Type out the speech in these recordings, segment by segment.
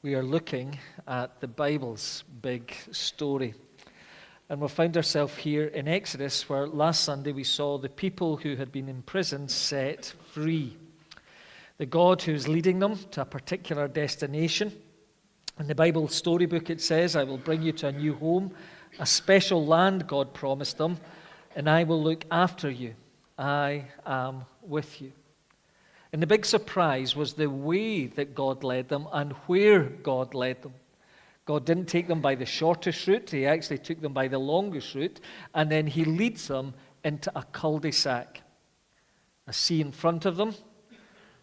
We are looking at the Bible's big story. And we found ourselves here in Exodus, where last Sunday we saw the people who had been in prison set free. The God who's leading them to a particular destination. In the Bible storybook it says, I will bring you to a new home, a special land God promised them, and I will look after you. I am with you. And the big surprise was the way that God led them and where God led them. God didn't take them by the shortest route. He actually took them by the longest route. And then he leads them into a cul-de-sac. A sea in front of them,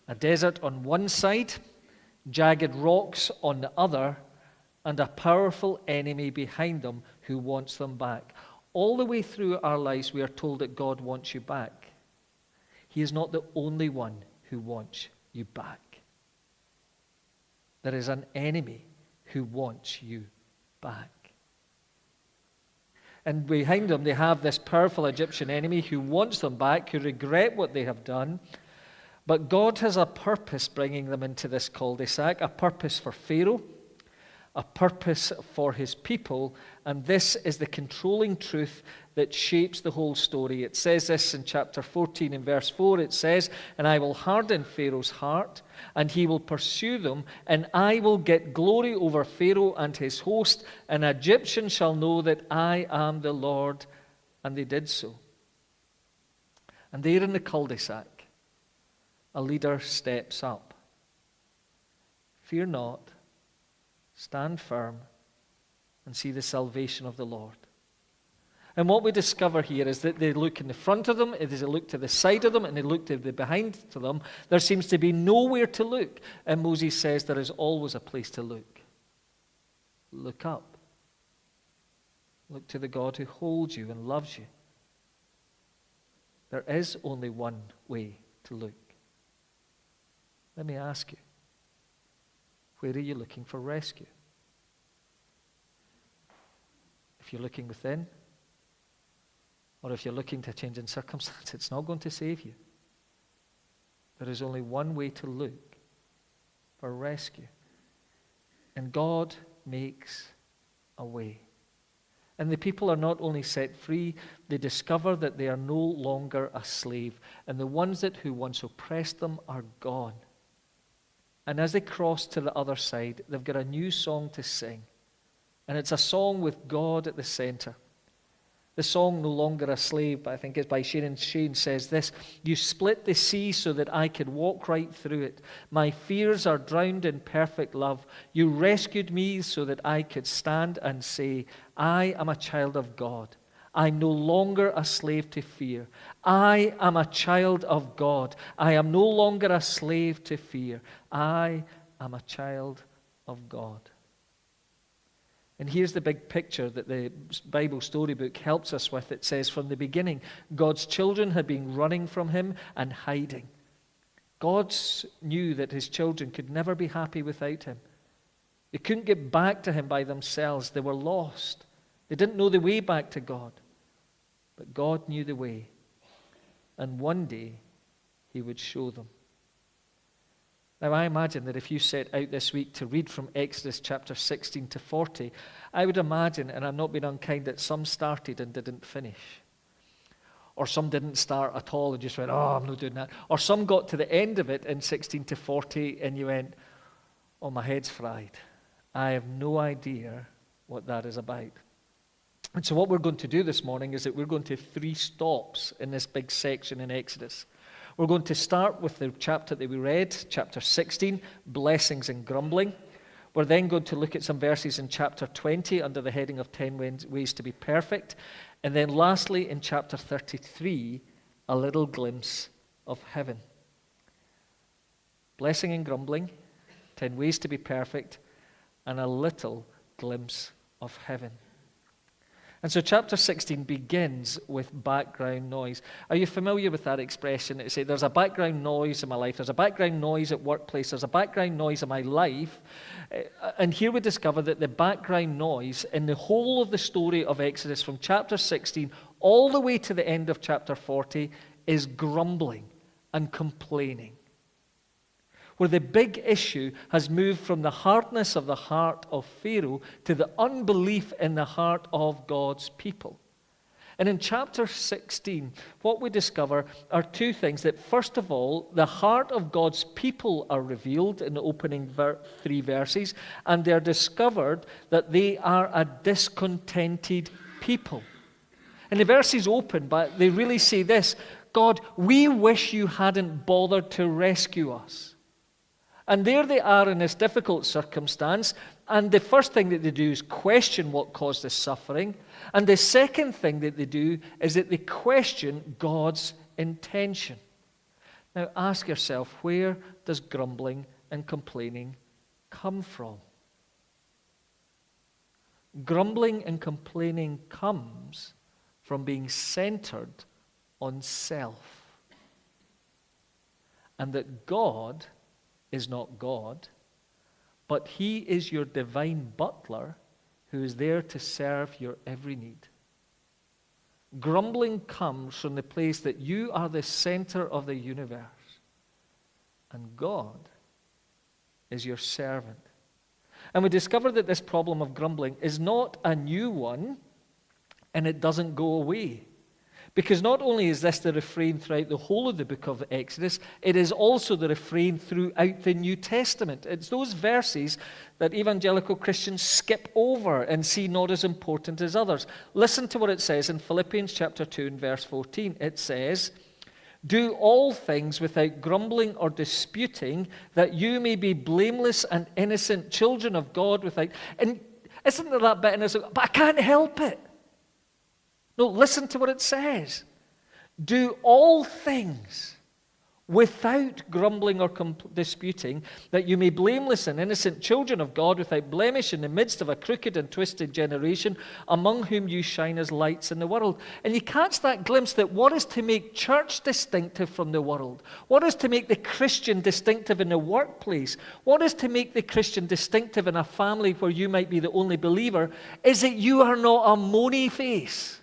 a desert on one side, jagged rocks on the other, and a powerful enemy behind them who wants them back. All the way through our lives, we are told that God wants you back. He is not the only one who wants you back. There is an enemy who wants you back. And behind them, they have this powerful Egyptian enemy who wants them back, who regret what they have done. But God has a purpose bringing them into this cul-de-sac, a purpose for Pharaoh, a purpose for his people, and this is the controlling truth that shapes the whole story. It says this in chapter 14 in verse 4. It says, and I will harden Pharaoh's heart, and he will pursue them, and I will get glory over Pharaoh and his host, and Egyptians shall know that I am the Lord. And they did so. And there in the cul-de-sac, a leader steps up. Fear not. Stand firm and see the salvation of the Lord. And what we discover here is that they look in the front of them, as they look to the side of them, and they look to the behind to them. There seems to be nowhere to look. And Moses says there is always a place to look. Look up. Look to the God who holds you and loves you. There is only one way to look. Let me ask you, where are you looking for rescue? If you're looking within, or if you're looking to a change in circumstance, it's not going to save you. There is only one way to look for rescue. And God makes a way. And the people are not only set free, they discover that they are no longer a slave. And the ones who once oppressed them are gone. And as they cross to the other side, they've got a new song to sing. And it's a song with God at the center. The song, No Longer a Slave, I think it's by Shane Shane, says this: you split the sea so that I could walk right through it. My fears are drowned in perfect love. You rescued me so that I could stand and say, I am a child of God. I'm no longer a slave to fear. I am a child of God. I am no longer a slave to fear. I am a child of God. And here's the big picture that the Bible storybook helps us with. It says, from the beginning, God's children had been running from him and hiding. God knew that his children could never be happy without him. They couldn't get back to him by themselves. They were lost. They didn't know the way back to God. But God knew the way. And one day, he would show them. Now, I imagine that if you set out this week to read from Exodus chapter 16 to 40, I would imagine, and I'm not being unkind, that some started and didn't finish. Or some didn't start at all and just went, oh, I'm not doing that. Or some got to the end of it in 16 to 40 and you went, oh, my head's fried. I have no idea what that is about. And so what we're going to do this morning is that we're going to have 3 stops in this big section in Exodus. We're going to start with the chapter that we read, chapter 16, blessings and grumbling. We're then going to look at some verses in chapter 20 under the heading of 10 ways to be perfect. And then lastly, in chapter 33, a little glimpse of heaven. Blessing and grumbling, 10 ways to be perfect, and a little glimpse of heaven. And so chapter 16 begins with background noise. Are you familiar with that expression? It says there's a background noise in my life, there's a background noise at workplace, there's a background noise in my life. And here we discover that the background noise in the whole of the story of Exodus from chapter 16 all the way to the end of chapter 40 is grumbling and complaining. where the big issue has moved from the hardness of the heart of Pharaoh to the unbelief in the heart of God's people. And in chapter 16, what we discover are two things. That first of all, the heart of God's people are revealed in the opening 3 verses, and they're discovered that they are a discontented people. And the verses open, but they really say this: God, we wish you hadn't bothered to rescue us. And there they are in this difficult circumstance, and the first thing that they do is question what caused the suffering. And the second thing that they do is that they question God's intention. Now ask yourself, where does grumbling and complaining come from? Grumbling and complaining comes from being centered on self. And that God is not God, but He is your divine butler who is there to serve your every need. Grumbling comes from the place that you are the center of the universe, and God is your servant. And we discover that this problem of grumbling is not a new one, and it doesn't go away. Because not only is this the refrain throughout the whole of the book of Exodus, it is also the refrain throughout the New Testament. It's those verses that evangelical Christians skip over and see not as important as others. Listen to what it says in Philippians chapter 2 and verse 14. It says, "Do all things without grumbling or disputing, that you may be blameless and innocent children of God without..." And isn't there that bit in this? But I can't help it. No, listen to what it says. Do all things without grumbling or disputing, that you may be blameless and innocent children of God without blemish in the midst of a crooked and twisted generation, among whom you shine as lights in the world. And you catch that glimpse that what is to make church distinctive from the world? What is to make the Christian distinctive in the workplace? What is to make the Christian distinctive in a family where you might be the only believer? Is that you are not a moany face.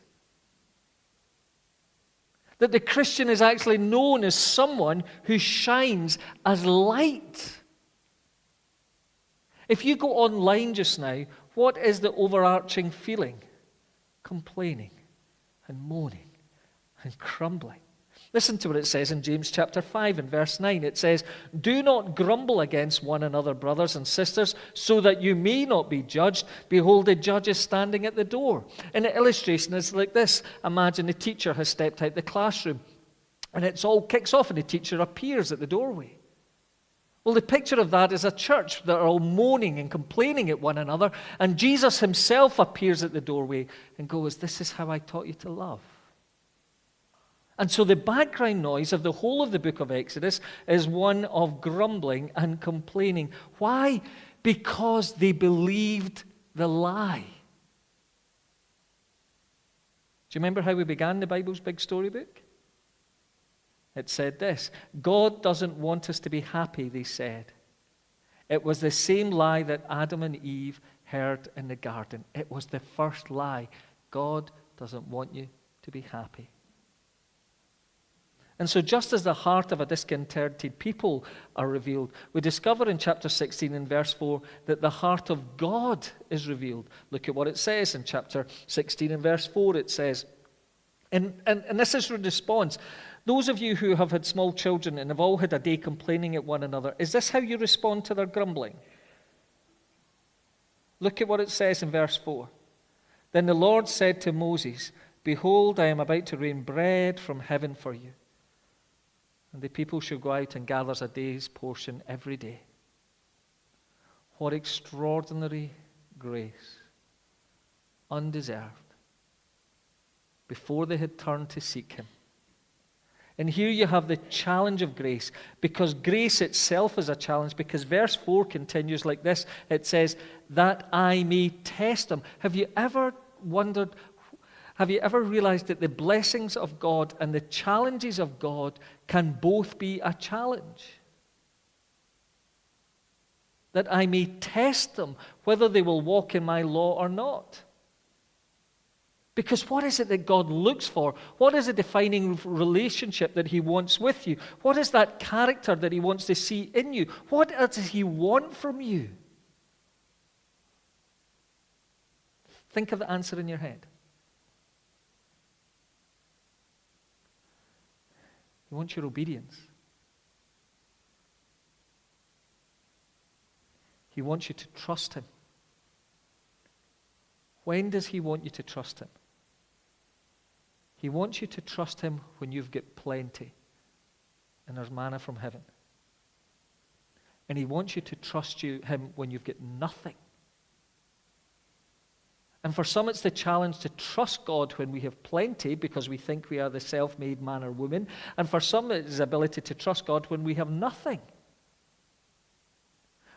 That the Christian is actually known as someone who shines as light. If you go online just now, what is the overarching feeling? Complaining and moaning and grumbling. Listen to what it says in James chapter 5 and verse 9. It says, "Do not grumble against one another, brothers and sisters, so that you may not be judged. Behold, the judge is standing at the door." And the illustration is like this. Imagine the teacher has stepped out the classroom, and it's all kicks off, and the teacher appears at the doorway. Well, the picture of that is a church that are all moaning and complaining at one another, and Jesus himself appears at the doorway and goes, "This is how I taught you to love." And so the background noise of the whole of the book of Exodus is one of grumbling and complaining. Why? Because they believed the lie. Do you remember how we began the Bible's big storybook? It said this: God doesn't want us to be happy, they said. It was the same lie that Adam and Eve heard in the garden. It was the first lie. God doesn't want you to be happy. And so just as the heart of a discontented people are revealed, we discover in chapter 16 and verse 4 that the heart of God is revealed. Look at what it says in chapter 16 and verse 4. It says, and this is a response. Those of you who have had small children and have all had a day complaining at one another, is this how you respond to their grumbling? Look at what it says in verse 4. Then the Lord said to Moses, "Behold, I am about to rain bread from heaven for you. And the people shall go out and gather a day's portion every day." What extraordinary grace, undeserved, before they had turned to seek him. And here you have the challenge of grace, because grace itself is a challenge, because verse 4 continues like this. It says, "That I may test them." Have you ever wondered, have you ever realized that the blessings of God and the challenges of God can both be a challenge? That I may test them, whether they will walk in my law or not. Because what is it that God looks for? What is a defining relationship that he wants with you? What is that character that he wants to see in you? What does he want from you? Think of the answer in your head. He wants your obedience. He wants you to trust him. When does he want you to trust him? He wants you to trust him when you've got plenty and there's manna from heaven. And he wants you to trust him when you've got nothing. And for some, it's the challenge to trust God when we have plenty because we think we are the self-made man or woman. And for some, it's the ability to trust God when we have nothing.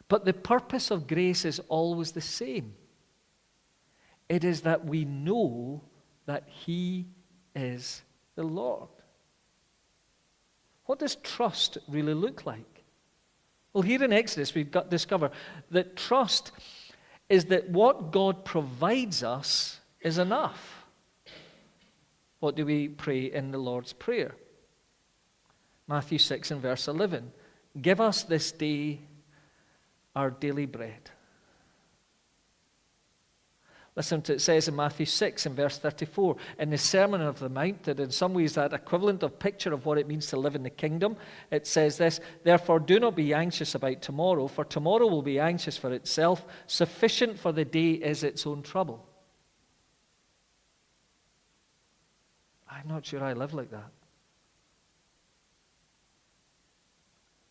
But the purpose of grace is always the same. It is that we know that he is the Lord. What does trust really look like? Well, here in Exodus, we've got to discover that trust is that what God provides us is enough. What do we pray in the Lord's Prayer? Matthew 6 and verse 11. Give us this day our daily bread. Listen to it says in Matthew 6 and verse 34, in the Sermon of the Mount, that in some ways that equivalent of picture of what it means to live in the kingdom, it says this, therefore do not be anxious about tomorrow, for tomorrow will be anxious for itself. Sufficient for the day is its own trouble. I'm not sure I live like that.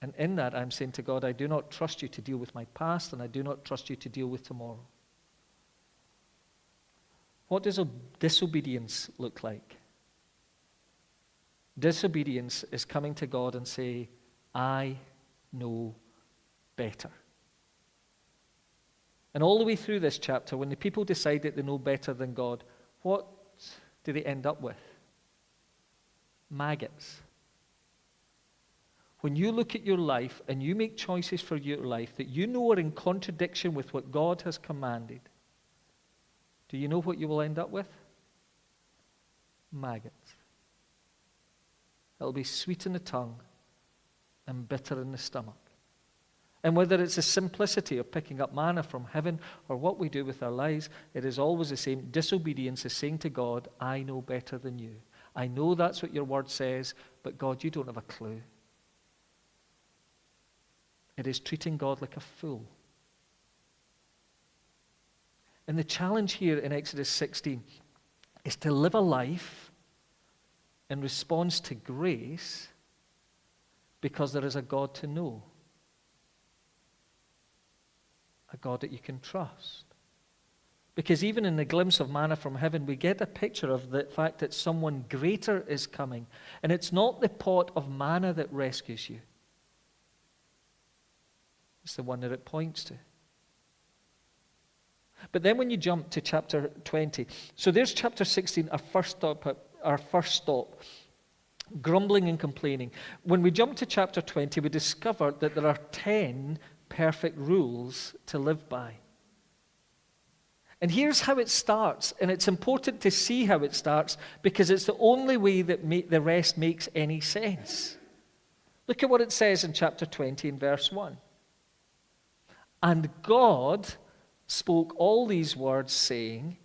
And in that I'm saying to God, I do not trust you to deal with my past, and I do not trust you to deal with tomorrow. What does disobedience look like? Disobedience is coming to God and say, I know better. And all the way through this chapter, when the people decide that they know better than God, what do they end up with? Maggots. When you look at your life and you make choices for your life that you know are in contradiction with what God has commanded, do you know what you will end up with? Maggots. It'll be sweet in the tongue and bitter in the stomach. And whether it's the simplicity of picking up manna from heaven or what we do with our lives, it is always the same. Disobedience is saying to God, I know better than you. I know that's what your word says, but God, you don't have a clue. It is treating God like a fool. And the challenge here in Exodus 16 is to live a life in response to grace because there is a God to know, a God that you can trust. Because even in the glimpse of manna from heaven, we get a picture of the fact that someone greater is coming. And it's not the pot of manna that rescues you. It's the one that it points to. But then when you jump to chapter 20, so there's chapter 16, our first stop, grumbling and complaining. When we jump to chapter 20, we discover that there are 10 perfect rules to live by. And here's how it starts, and it's important to see how it starts because it's the only way that the rest makes any sense. Look at what it says in chapter 20 in verse 1. And God spoke all these words, saying,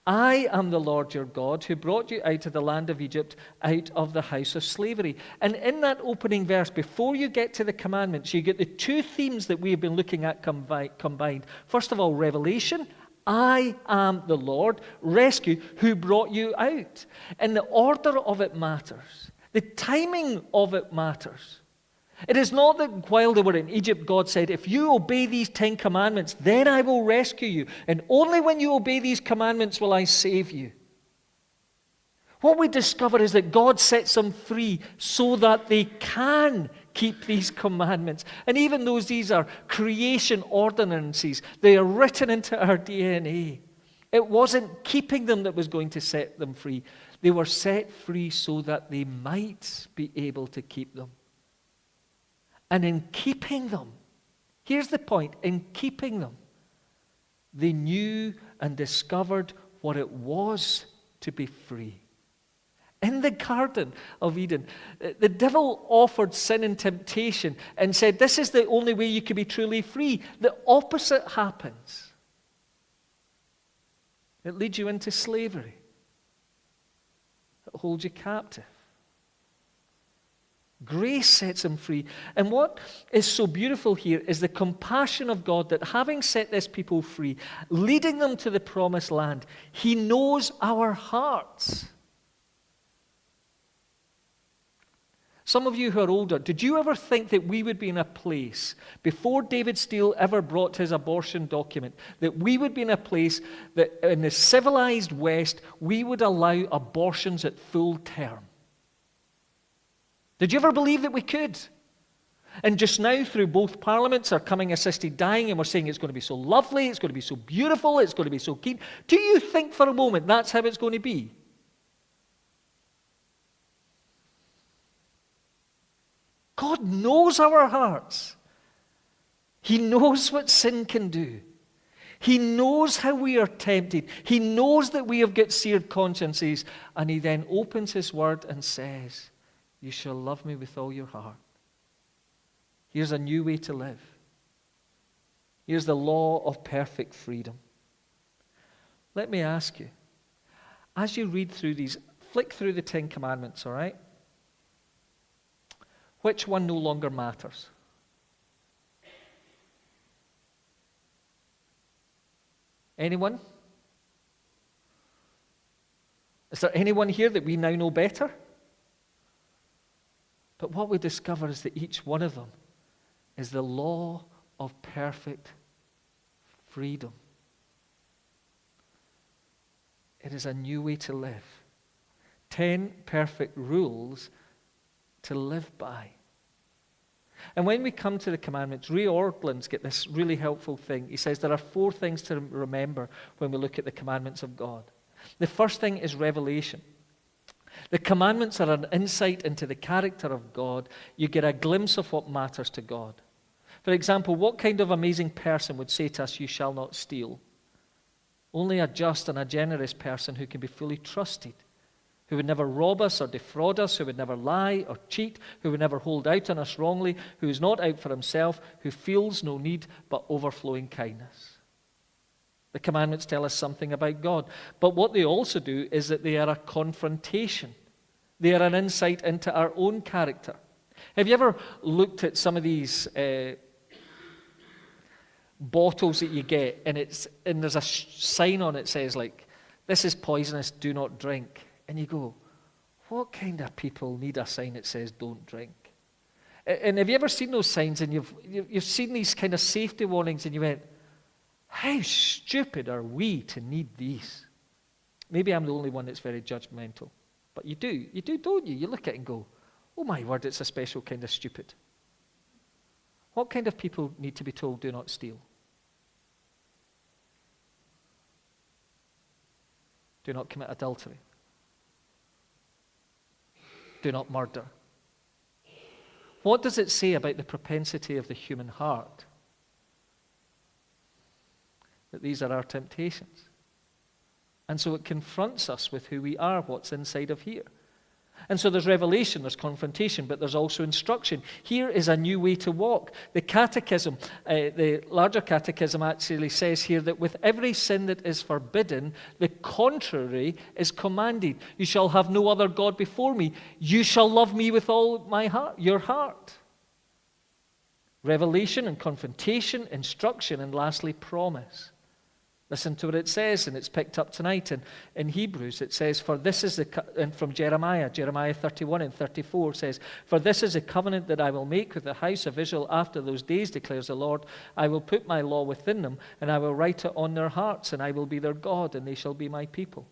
I am the Lord your God who brought you out of the land of Egypt, out of the house of slavery. And in that opening verse, before you get to the commandments, you get the two themes that we have been looking at combined. First of all, revelation. I am the Lord, rescue, who brought you out. And the order of it matters. The timing of it matters. It is not that while they were in Egypt, God said, if you obey these 10 commandments, then I will rescue you. And only when you obey these commandments will I save you. What we discover is that God sets them free so that they can keep these commandments. And even though these are creation ordinances, they are written into our DNA. It wasn't keeping them that was going to set them free. They were set free so that they might be able to keep them. And in keeping them, here's the point, in keeping them, they knew and discovered what it was to be free. In the Garden of Eden, the devil offered sin and temptation and said, this is the only way you can be truly free. The opposite happens. It leads you into slavery. It holds you captive. Grace sets him free. And what is so beautiful here is the compassion of God that having set this people free, leading them to the promised land, he knows our hearts. Some of you who are older, did you ever think that we would be in a place, before David Steele ever brought his abortion document, that we would be in a place that in the civilized West, we would allow abortions at full term? Did you ever believe that we could? And just now, through both parliaments, are coming assisted dying, and we're saying it's going to be so lovely, it's going to be so beautiful, it's going to be so keen. Do you think for a moment that's how it's going to be? God knows our hearts. He knows what sin can do. He knows how we are tempted. He knows that we have got seared consciences. And he then opens his word and says, you shall love me with all your heart. Here's a new way to live. Here's the law of perfect freedom. Let me ask you, as you read through these, flick through the 10 Commandments, all right? Which one no longer matters? Anyone? Is there anyone here that we now know better? But what we discover is that each one of them is the law of perfect freedom. It is a new way to live. 10 perfect rules to live by. And when we come to the commandments, Ray Ortlund's got this really helpful thing. He says there are 4 things to remember when we look at the commandments of God. The first thing is revelation. The commandments are an insight into the character of God. You get a glimpse of what matters to God. For example, what kind of amazing person would say to us, you shall not steal? Only a just and a generous person who can be fully trusted, who would never rob us or defraud us, who would never lie or cheat, who would never hold out on us wrongly, who is not out for himself, who feels no need but overflowing kindness. The commandments tell us something about God. But what they also do is that they are a confrontation. They are an insight into our own character. Have you ever looked at some of these bottles that you get, and there's a sign on it that says, like, this is poisonous, do not drink. And you go, what kind of people need a sign that says don't drink? And have you ever seen those signs, and you've seen these kind of safety warnings, and you went, how stupid are we to need these? Maybe I'm the only one that's very judgmental. But you do, don't you? You look at it and go, oh my word, it's a special kind of stupid. What kind of people need to be told do not steal? Do not commit adultery. Do not murder. What does it say about the propensity of the human heart? That these are our temptations. And so it confronts us with who we are, what's inside of here. And so there's revelation, there's confrontation, but there's also instruction. Here is a new way to walk. The catechism, the larger catechism actually says here that with every sin that is forbidden, the contrary is commanded. You shall have no other God before me. You shall love me with all my heart, your heart. Revelation and confrontation, instruction, and lastly, promise. Listen to what it says, and it's picked up tonight in Hebrews. It says, for this is and from Jeremiah 31 and 34 says, for this is a covenant that I will make with the house of Israel after those days, declares the Lord. I will put my law within them, and I will write it on their hearts, and I will be their God, and they shall be my people.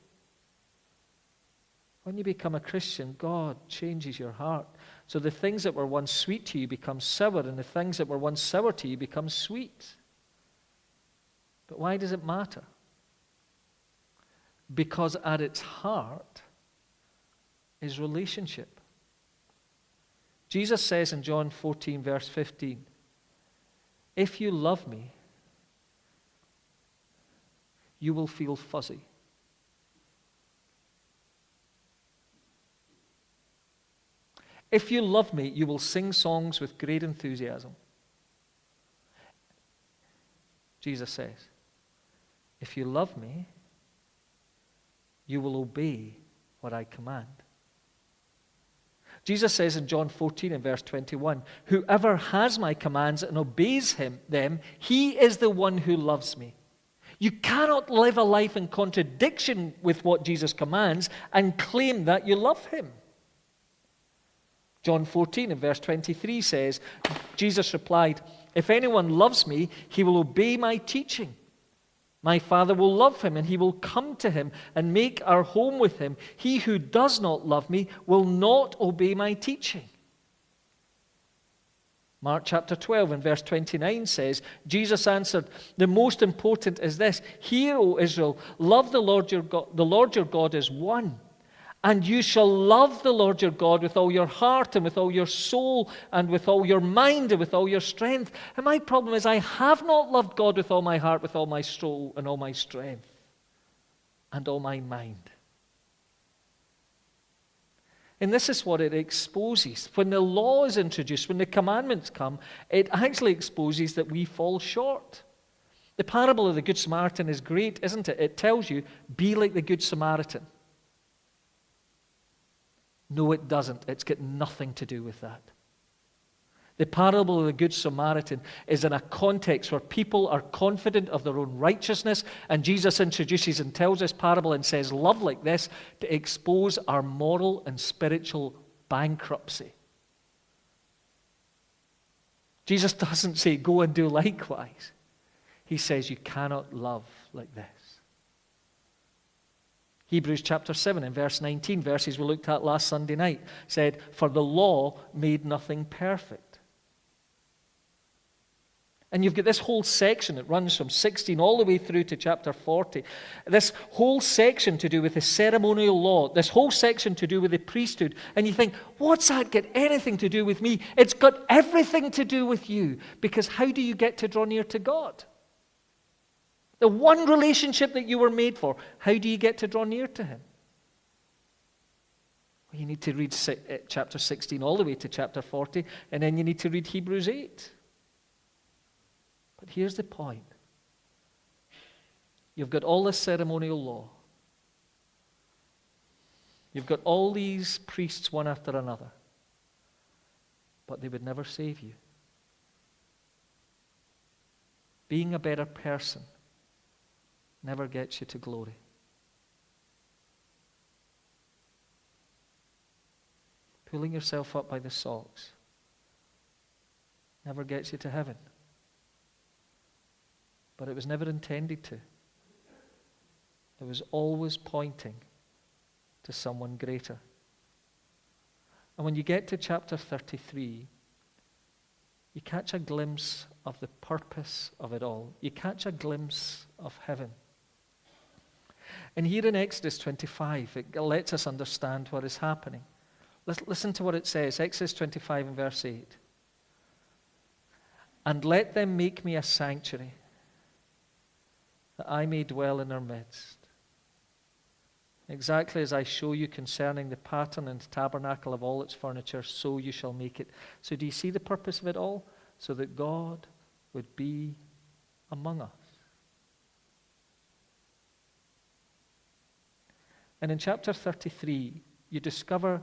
When you become a Christian, God changes your heart. So the things that were once sweet to you become sour, and the things that were once sour to you become sweet. But why does it matter? Because at its heart is relationship. Jesus says in John 14, verse 15, if you love me, you will feel fuzzy. If you love me, you will sing songs with great enthusiasm. Jesus says, if you love me, you will obey what I command. Jesus says in John 14 and verse 21, whoever has my commands and obeys them, he is the one who loves me. You cannot live a life in contradiction with what Jesus commands and claim that you love him. John 14 and verse 23 says, Jesus replied, if anyone loves me, he will obey my teaching. My Father will love him, and he will come to him and make our home with him. He who does not love me will not obey my teaching. Mark chapter 12 and verse 29 says, Jesus answered, the most important is this, hear, O Israel, love the Lord your God. The Lord your God is one. And you shall love the Lord your God with all your heart and with all your soul and with all your mind and with all your strength. And my problem is I have not loved God with all my heart, with all my soul and all my strength and all my mind. And this is what it exposes. When the law is introduced, when the commandments come, it actually exposes that we fall short. The parable of the Good Samaritan is great, isn't it? It tells you, be like the Good Samaritan. No, it doesn't. It's got nothing to do with that. The parable of the Good Samaritan is in a context where people are confident of their own righteousness, and Jesus introduces and tells this parable and says, love like this to expose our moral and spiritual bankruptcy. Jesus doesn't say, go and do likewise. He says, you cannot love like this. Hebrews chapter 7 and verse 19, verses we looked at last Sunday night, said, for the law made nothing perfect. And you've got this whole section that runs from 16 all the way through to chapter 40. This whole section to do with the ceremonial law, this whole section to do with the priesthood. And you think, what's that got anything to do with me? It's got everything to do with you. Because how do you get to draw near to God? The one relationship that you were made for, how do you get to draw near to him? Well, you need to read chapter 16 all the way to chapter 40, and then you need to read Hebrews 8. But here's the point. You've got all this ceremonial law. You've got all these priests one after another, but they would never save you. Being a better person never gets you to glory. Pulling yourself up by the socks never gets you to heaven. But it was never intended to. It was always pointing to someone greater. And when you get to chapter 33, you catch a glimpse of the purpose of it all. You catch a glimpse of heaven. And here in Exodus 25, it lets us understand what is happening. Listen to what it says, Exodus 25 and verse 8. And let them make me a sanctuary, that I may dwell in their midst. Exactly as I show you concerning the pattern and tabernacle of all its furniture, so you shall make it. So do you see the purpose of it all? So that God would be among us. And in chapter 33, you discover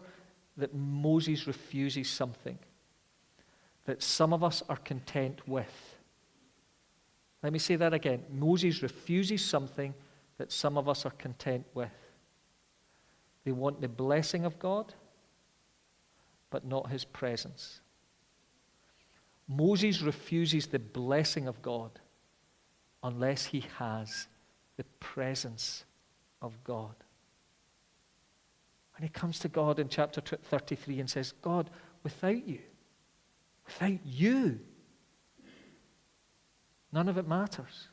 that Moses refuses something that some of us are content with. Let me say that again. Moses refuses something that some of us are content with. They want the blessing of God, but not his presence. Moses refuses the blessing of God unless he has the presence of God. And he comes to God in chapter 33 and says, God, without you, none of it matters.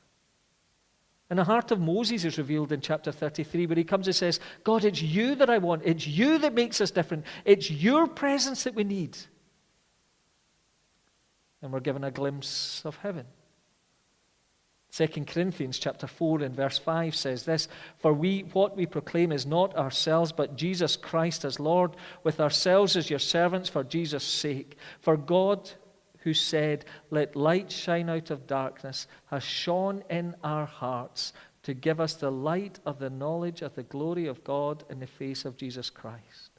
And the heart of Moses is revealed in chapter 33, where he comes and says, God, it's you that I want. It's you that makes us different. It's your presence that we need. And we're given a glimpse of heaven. 2 Corinthians chapter 4 and verse 5 says this, "For what we proclaim is not ourselves, but Jesus Christ as Lord, with ourselves as your servants for Jesus' sake. For God, who said, 'Let light shine out of darkness,' has shone in our hearts to give us the light of the knowledge of the glory of God in the face of Jesus Christ."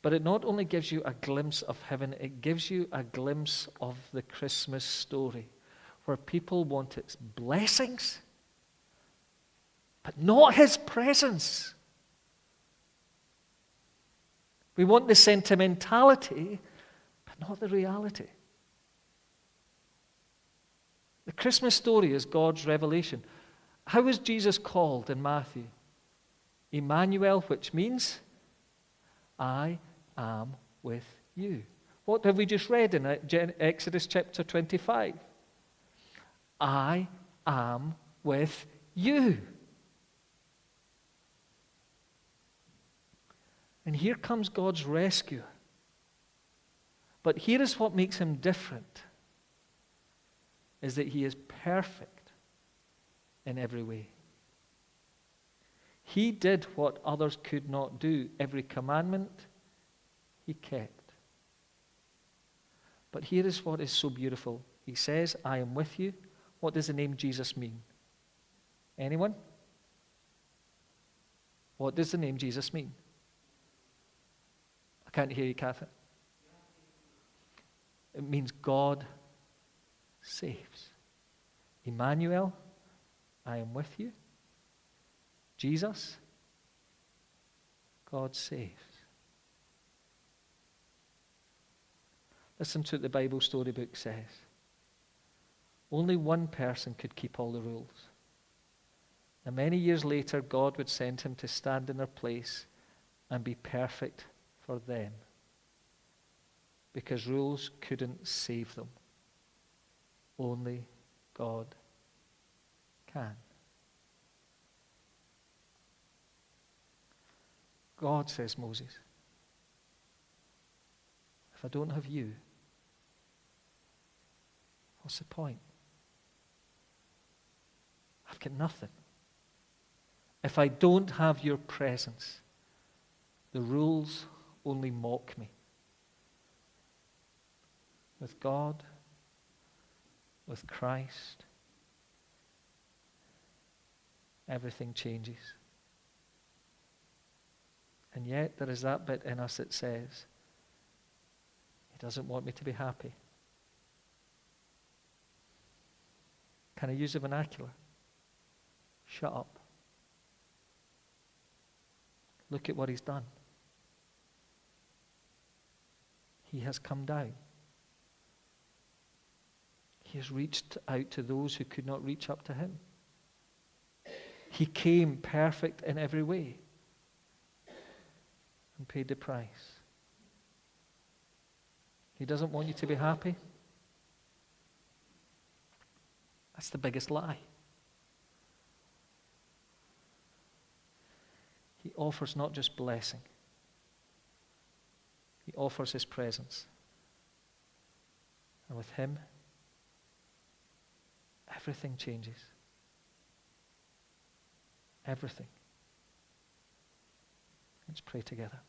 But it not only gives you a glimpse of heaven, it gives you a glimpse of the Christmas story, where people want its blessings, but not his presence. We want the sentimentality, but not the reality. The Christmas story is God's revelation. How was Jesus called in Matthew? Emmanuel, which means, I am with you. What have we just read in Exodus chapter 25? I am with you. And here comes God's rescue. But here is what makes him different, is that he is perfect in every way. He did what others could not do. Every commandment he kept. But here is what is so beautiful. He says, I am with you. What does the name Jesus mean? Anyone? What does the name Jesus mean? I can't hear you, Catherine. It means God saves. Emmanuel, I am with you. Jesus, God saves. Listen to what the Bible storybook says. Only one person could keep all the rules. And many years later, God would send him to stand in their place and be perfect for them. Because rules couldn't save them. Only God can. God, says Moses, if I don't have you, what's the point? I've got nothing. If I don't have your presence, the rules only mock me. With God, with Christ, everything changes. And yet there is that bit in us that says, he doesn't want me to be happy. Can I use the vernacular? Shut up. Look at what he's done. He has come down. He has reached out to those who could not reach up to him. He came perfect in every way and paid the price. He doesn't want you to be happy. That's the biggest lie. He offers not just blessing. He offers his presence. And with him, everything changes. Everything. Let's pray together.